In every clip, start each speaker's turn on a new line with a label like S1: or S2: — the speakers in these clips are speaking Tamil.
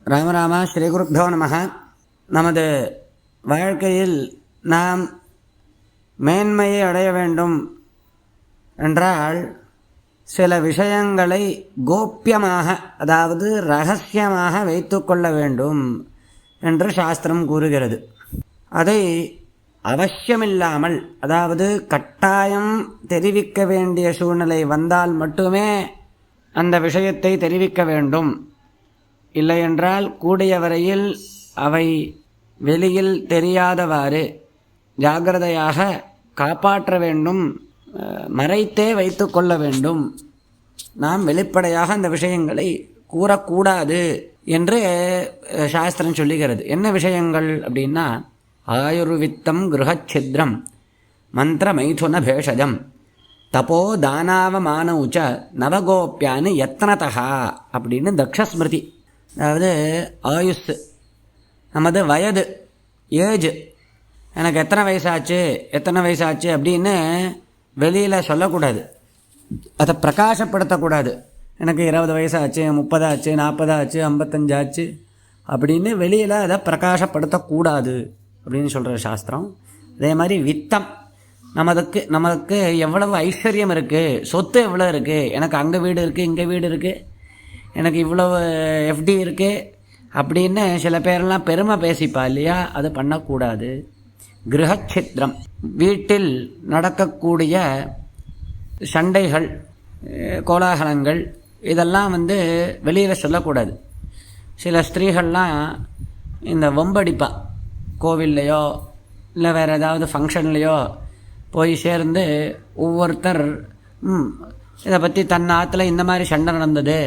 S1: ராமராமா ஸ்ரீகுருப்போ நமः. நமது வாழ்க்கையில் நாம் மேன்மையை அடைய வேண்டும் என்றால் சில விஷயங்களை கோப்பியமாக, அதாவது ரகசியமாக வைத்து கொள்ள வேண்டும் என்று சாஸ்திரம் கூறுகிறது. அதை அவசியமில்லாமல், அதாவது கட்டாயம் தெரிவிக்க வேண்டிய சூழ்நிலை வந்தால் மட்டுமே அந்த விஷயத்தை தெரிவிக்க வேண்டும். இல்லையென்றால் கூடிய வரையில் அவை வெளியில் தெரியாதவாறு ஜாக்கிரதையாக காப்பாற்ற வேண்டும், மறைத்தே வைத்து கொள்ள வேண்டும். நாம் வெளிப்படையாக அந்த விஷயங்களை கூறக்கூடாது என்று சாஸ்திரம் சொல்லுகிறது. என்ன விஷயங்கள் அப்படின்னா, ஆயுர்வித்தம் கிருஹச்சித்ரம் மந்திர மைதுன பேஷஜம் தபோ தானாவமானவுச்ச நவகோப்பியான்னு யத்னதா அப்படின்னு தக்ஷஸ்மிருதி. அதாவது ஆயுஷ், நமது வயது, ஏஜ், எனக்கு எத்தனை வயசாச்சு அப்படின்னு வெளியில் சொல்லக்கூடாது. அதை பிரகாசப்படுத்தக்கூடாது. எனக்கு 20 வயசாச்சு, 30 ஆச்சு, 40 ஆச்சு, 55 ஆச்சு அப்படின்னு வெளியில் அதை பிரகாசப்படுத்தக்கூடாது அப்படின்னு சொல்கிற சாஸ்திரம். அதே மாதிரி வித்தம், நமக்கு எவ்வளவு ஐஸ்வர்யம் இருக்குது, சொத்து எவ்வளோ இருக்குது, எனக்கு அங்கே வீடு இருக்குது, இங்கே வீடு இருக்குது, எனக்கு இவ்வளவு எஃப்டி இருக்குது அப்படின்னு சில பேரெல்லாம் பெருமை பேசிப்பா இல்லையா, அது பண்ணக்கூடாது. கிரகச்சித்ரம், வீட்டில் நடக்கக்கூடிய சண்டைகள், கோலாகலங்கள், இதெல்லாம் வெளியில் சொல்லக்கூடாது. சில ஸ்திரீகள்லாம் இந்த வம்படிப்பா, கோவில்லையோ இல்லை வேறு ஏதாவது ஃபங்க்ஷன்லேயோ போய் சேர்ந்து ஒவ்வொருத்தர் இதை பற்றி தன் ஆற்றுல இந்த மாதிரி சண்டை நடந்தது,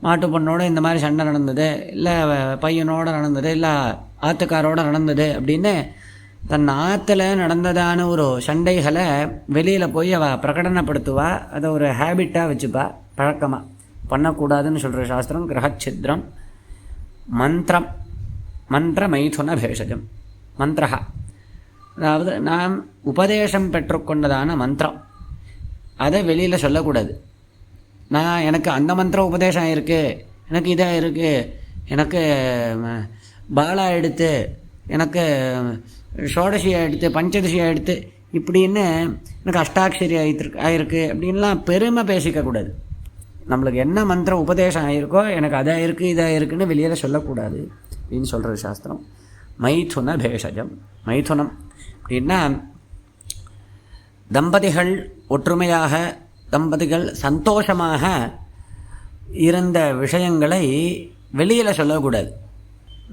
S1: மாட்டு பொண்ணோடு இந்த மாதிரி சண்டை நடந்தது, இல்லை பையனோடு நடந்தது, இல்லை ஆற்றுக்காரோடு நடந்தது அப்படின்னு தன் ஆற்றுல நடந்ததான ஒரு சண்டைகளை வெளியில் போய் அவள் பிரகடனப்படுத்துவா. அதை ஒரு ஹேபிட்டாக வச்சுப்பா, பழக்கமாக. பண்ணக்கூடாதுன்னு சொல்கிற சாஸ்திரம். கிரகச்சித்ரம், மந்திரம், மந்திர மைதுன பேஷஜம். மந்திரா, அதாவது நாம் உபதேசம் பெற்றுக்கொண்டதான மந்திரம், அதை வெளியில் சொல்லக்கூடாது. எனக்கு அந்த மந்திரம் உபதேசம் ஆகிருக்கு, எனக்கு இதாக இருக்குது, எனக்கு பாலா எடுத்து, எனக்கு ஷோடசியாக எடுத்து, பஞ்சதசியாக எடுத்து, இப்படின்னு எனக்கு அஷ்டாட்சரி ஆகிருக்கு அப்படின்லாம் பெருமை பேசிக்கக்கூடாது. நம்மளுக்கு என்ன மந்திரம் உபதேசம் ஆகிருக்கோ, எனக்கு அதாக இருக்குது இதாக இருக்குதுன்னு வெளியில் சொல்லக்கூடாது அப்படின்னு சொல்கிறது சாஸ்திரம். மைதுன பேஷஜம். மைதுனம் அப்படின்னா தம்பதிகள் ஒற்றுமையாக, தம்பதிகள் சந்தோஷமாக இருந்த விஷயங்களை வெளியில் சொல்லக்கூடாது.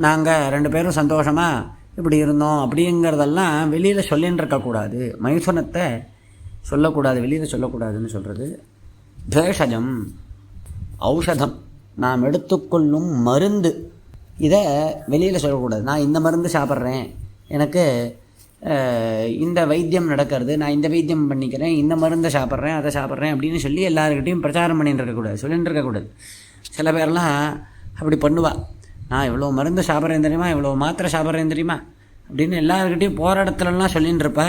S1: நாங்கள் 2 பேரும் சந்தோஷமாக இப்படி இருந்தோம் அப்படிங்கிறதெல்லாம் வெளியில் சொல்லின்னு இருக்கக்கூடாது. மைதுனத்தை சொல்லக்கூடாது, வெளியில் சொல்லக்கூடாதுன்னு சொல்கிறது. பேஷஜம், ஔஷதம், நாம் எடுத்துக்கொள்ளும் மருந்து, இதை வெளியில் சொல்லக்கூடாது. நான் இந்த மருந்து சாப்பிட்றேன், எனக்கு இந்த வைத்தியம் நடக்கிறது, நான் இந்த வைத்தியம் பண்ணிக்கிறேன், இந்த மருந்தை சாப்பிட்றேன், அதை சாப்பிட்றேன் அப்படின்னு சொல்லி எல்லாருக்கிட்டையும் பிரச்சாரம் பண்ணிட்டு இருக்கக்கூடாது, சொல்லிட்டு இருக்கக்கூடாது. சில பேர்லாம் அப்படி பண்ணுவாள். நான் இவ்வளோ மருந்து சாப்பிட்றேன் தெரியுமா, இவ்வளோ மாத்திரை சாப்பிட்றேன் தெரியுமா அப்படின்னு எல்லாருக்கிட்டையும் போகிற இடத்துலலாம் சொல்லின்னு இருப்பா.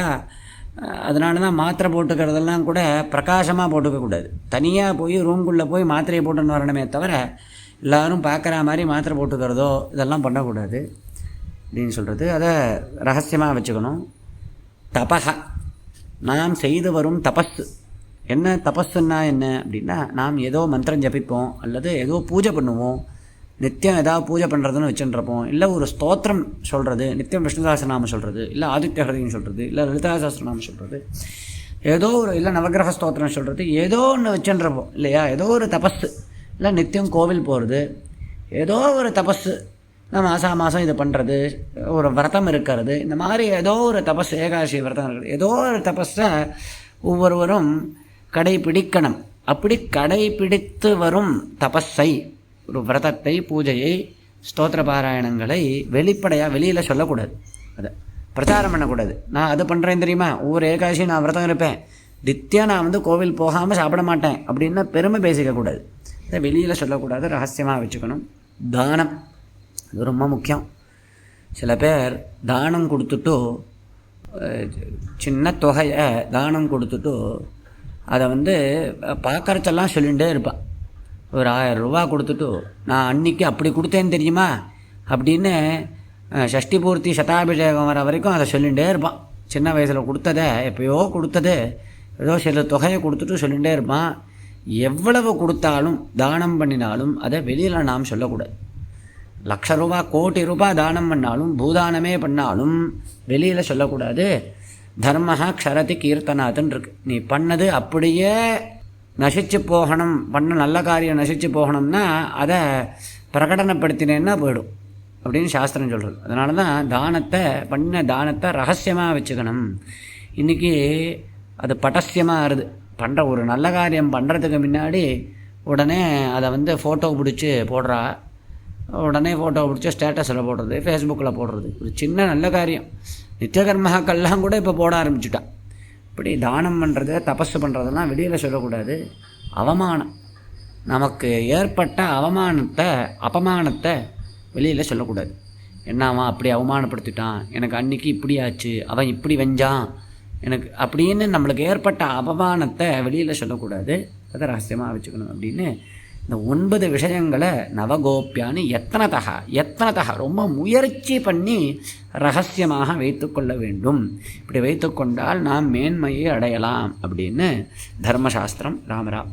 S1: அதனால தான் மாத்திரை போட்டுக்கிறதெல்லாம் கூட பிரகாசமாக போட்டுக்கக்கூடாது. தனியாக போய் ரூம்குள்ளே போய் மாத்திரையை போட்டுன்னு வரணுமே தவிர எல்லோரும் பார்க்குற மாதிரி மாத்திரை போட்டுக்கிறதோ இதெல்லாம் பண்ணக்கூடாது அப்படின்னு சொல்கிறது. அதை ரகசியமாக வச்சுக்கணும். தபஹ, நாம் செய்து வரும் தபஸ். என்ன தபஸ்ன்னா என்ன அப்படின்னா, நாம் ஏதோ மந்திரம் ஜபிப்போம், அல்லது ஏதோ பூஜை பண்ணுவோம், நித்தியம் ஏதாவது பூஜை பண்ணுறதுன்னு வச்சுருப்போம், இல்லை ஒரு ஸ்தோத்திரம் சொல்கிறது, நித்தியம் விஷ்ணு சஹஸ்ரநாமம் சொல்கிறது, இல்லை ஆதித்ய ஹிருதயம் சொல்கிறது, இல்லை லலிதா சஹஸ்ரநாமம் சொல்கிறது, ஏதோ ஒரு, இல்லை நவகிரக ஸ்தோத்திரம் சொல்கிறது, ஏதோ ஒன்று வச்சுருப்போம் இல்லையா. ஏதோ ஒரு தபஸ், இல்லை நித்தியம் கோவில் போகிறது, ஏதோ ஒரு தபஸ், நம்ம மாதம் இதை பண்ணுறது, ஒரு விரதம் இருக்கிறது, இந்த மாதிரி ஏதோ ஒரு தபஸ், ஏகாதசி விரதம் இருக்கிறது, ஏதோ ஒரு தபஸை ஒவ்வொருவரும் கடைபிடிக்கணும். அப்படி கடைபிடித்து வரும் தபஸை, ஒரு விரதத்தை, பூஜையை, ஸ்தோத்திர பாராயணங்களை வெளிப்படையாக வெளியில் சொல்லக்கூடாது, அதை பிரச்சாரம் பண்ணக்கூடாது. நான் அது பண்ணுறேன் தெரியுமா, ஒவ்வொரு ஏகாதசி நான் விரதம் இருப்பேன், நித்தியம் நான் கோவில் போகாமல் சாப்பிட மாட்டேன் அப்படின்னு பெருமை பேசிக்கக்கூடாது. அதை வெளியில் சொல்லக்கூடாது, ரகசியமாக வச்சுக்கணும். தானம், இது ரொம்ப முக்கியம். சில பேர் தானம் கொடுத்துட்டு, சின்ன தொகையை தானம் கொடுத்துட்டு அதை பார்க்கறச்செல்லாம் சொல்லிகிட்டே இருப்பாள். ஒரு 1000 ரூபா கொடுத்துட்டு நான் அன்றைக்கி அப்படி கொடுத்தேன்னு தெரியுமா அப்படின்னு ஷஷ்டி பூர்த்தி சதாபிஷேகம் வர வரைக்கும் அதை சொல்லிகிட்டே இருப்பான். சின்ன வயசில் கொடுத்ததை எப்போயோ கொடுத்தது ஏதோ சில தொகையை கொடுத்துட்டு சொல்லிகிட்டே இருப்பான். எவ்வளவு கொடுத்தாலும் தானம் பண்ணினாலும் அதை வெளியில் நாம் சொல்லக்கூடாது. 1,00,000 ரூபா 1,00,00,000 ரூபாய் தானம் பண்ணாலும் பூதானமே பண்ணாலும் வெளியில் சொல்லக்கூடாது. தர்மஹா க்ஷரதி கீர்த்தனாத்துன்னு இருக்கு. நீ பண்ணது அப்படியே நசிச்சு போகணும், பண்ண நல்ல காரியம் நசிச்சு போகணும்னா அதை பிரகடனப்படுத்தினேன்னா போயிடும் அப்படின்னு சாஸ்திரம் சொல்கிறது. அதனால தான் தானத்தை ரகசியமாக வச்சுக்கணும். இன்றைக்கி அது பட்டசியமாக ஆறுது. பண்ணுற ஒரு நல்ல காரியம் பண்ணுறதுக்கு முன்னாடி உடனே அதை ஃபோட்டோ பிடிச்சி போடுறா, உடனே ஃபோட்டோ பிடிச்சி ஸ்டேட்டஸில் போடுறது, ஃபேஸ்புக்கில் போடுறது. ஒரு சின்ன நல்ல காரியம் நித்தியகர்மக்கள்லாம் கூட இப்போ போட ஆரம்பிச்சுட்டான். இப்படி தானம் பண்ணுறது தபஸு பண்ணுறதெல்லாம் வெளியில் சொல்லக்கூடாது. அவமானம், நமக்கு ஏற்பட்ட அபமானத்தை வெளியில் சொல்லக்கூடாது. என்ன அவன் அப்படி அவமானப்படுத்திட்டான், எனக்கு அன்றைக்கி இப்படி ஆச்சு, அவன் இப்படி வெஞ்சான் எனக்கு அப்படின்னு நம்மளுக்கு ஏற்பட்ட அவமானத்தை வெளியில் சொல்லக்கூடாது. அதை ரகசியமாக வச்சுக்கணும் அப்படின்னு இந்த 9 விஷயங்களை நவகோப்பியான்னு எத்தனதா ரொம்ப முயற்சி பண்ணி ரகசியமாக வைத்து கொள்ள வேண்டும். இப்படி வைத்து கொண்டால் நாம் மேன்மையை அடையலாம் அப்படின்னு தர்மசாஸ்திரம். ராமராம்.